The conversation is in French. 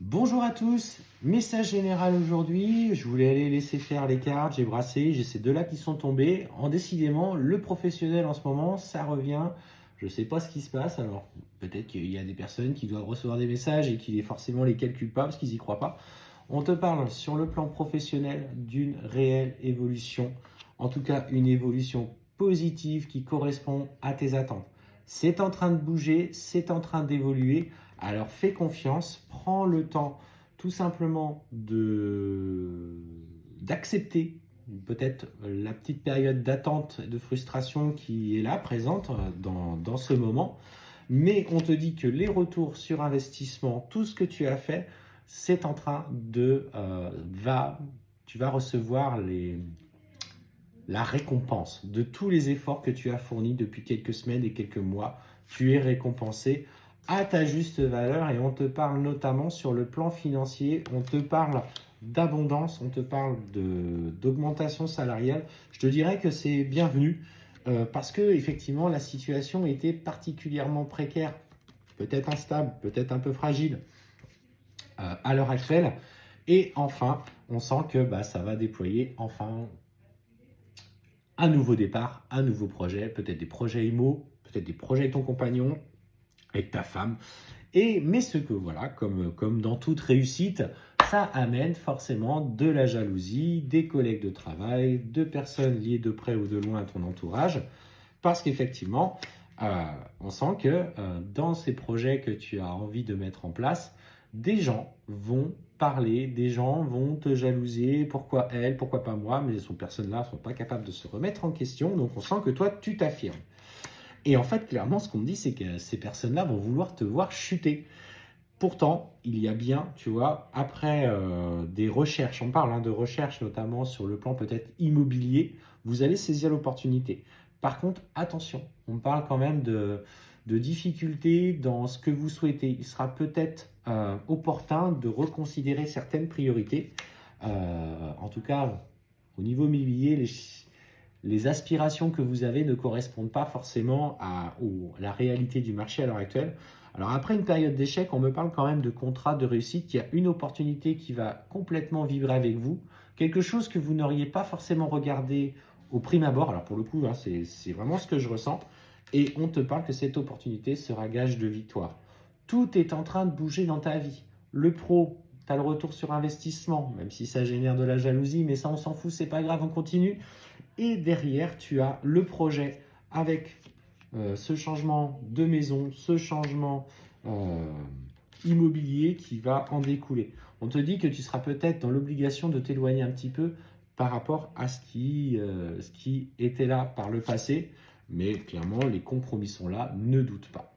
Bonjour à tous, message général aujourd'hui, je voulais aller laisser faire les cartes, j'ai brassé, j'ai ces deux-là qui sont tombés. Décidément, le professionnel en ce moment, ça revient, je ne sais pas ce qui se passe, alors peut-être qu'il y a des personnes qui doivent recevoir des messages et qui forcément les calculent pas parce qu'ils n'y croient pas. On te parle sur le plan professionnel d'une réelle évolution, en tout cas une évolution positive qui correspond à tes attentes. C'est en train de bouger, c'est en train d'évoluer. Alors fais confiance, prends le temps tout simplement d'accepter peut-être la petite période d'attente et de frustration qui est là, présente dans ce moment. Mais on te dit que les retours sur investissement, tout ce que tu as fait, c'est en train tu vas recevoir la récompense de tous les efforts que tu as fournis depuis quelques semaines et quelques mois. Tu es récompensé à ta juste valeur et on te parle notamment sur le plan financier, on te parle d'abondance, on te parle d'augmentation salariale. Je te dirais que c'est bienvenu parce que effectivement la situation était particulièrement précaire, peut-être instable, peut-être un peu fragile à l'heure actuelle. Et enfin, on sent que ça va déployer enfin un nouveau départ, un nouveau projet, peut-être des projets IMO, peut-être des projets avec ton compagnon, avec ta femme. Mais ce que voilà, comme dans toute réussite, ça amène forcément de la jalousie, des collègues de travail, de personnes liées de près ou de loin à ton entourage, parce qu'effectivement, on sent que dans ces projets que tu as envie de mettre en place, des gens vont parler, des gens vont te jalouser, pourquoi elle, pourquoi pas moi, mais ces personnes-là ne sont pas capables de se remettre en question, donc on sent que toi, tu t'affirmes. Et en fait, clairement, ce qu'on me dit, c'est que ces personnes-là vont vouloir te voir chuter. Pourtant, il y a bien, tu vois, après des recherches, on parle de recherches notamment sur le plan peut-être immobilier, vous allez saisir l'opportunité. Par contre, attention, on parle quand même de difficultés dans ce que vous souhaitez. Il sera peut-être opportun de reconsidérer certaines priorités. En tout cas, au niveau immobilier, les aspirations que vous avez ne correspondent pas forcément à la réalité du marché à l'heure actuelle. Alors après une période d'échec, on me parle quand même de contrat de réussite. Il y a une opportunité qui va complètement vibrer avec vous, quelque chose que vous n'auriez pas forcément regardé au prime abord. Alors pour le coup, c'est vraiment ce que je ressens. Et on te parle que cette opportunité sera gage de victoire. Tout est en train de bouger dans ta vie. Le pro, tu as le retour sur investissement, même si ça génère de la jalousie, mais ça on s'en fout, c'est pas grave, on continue. Et derrière, tu as le projet avec ce changement de maison, ce changement immobilier qui va en découler. On te dit que tu seras peut-être dans l'obligation de t'éloigner un petit peu par rapport à ce qui était là par le passé, mais clairement, les compromis sont là, ne doute pas.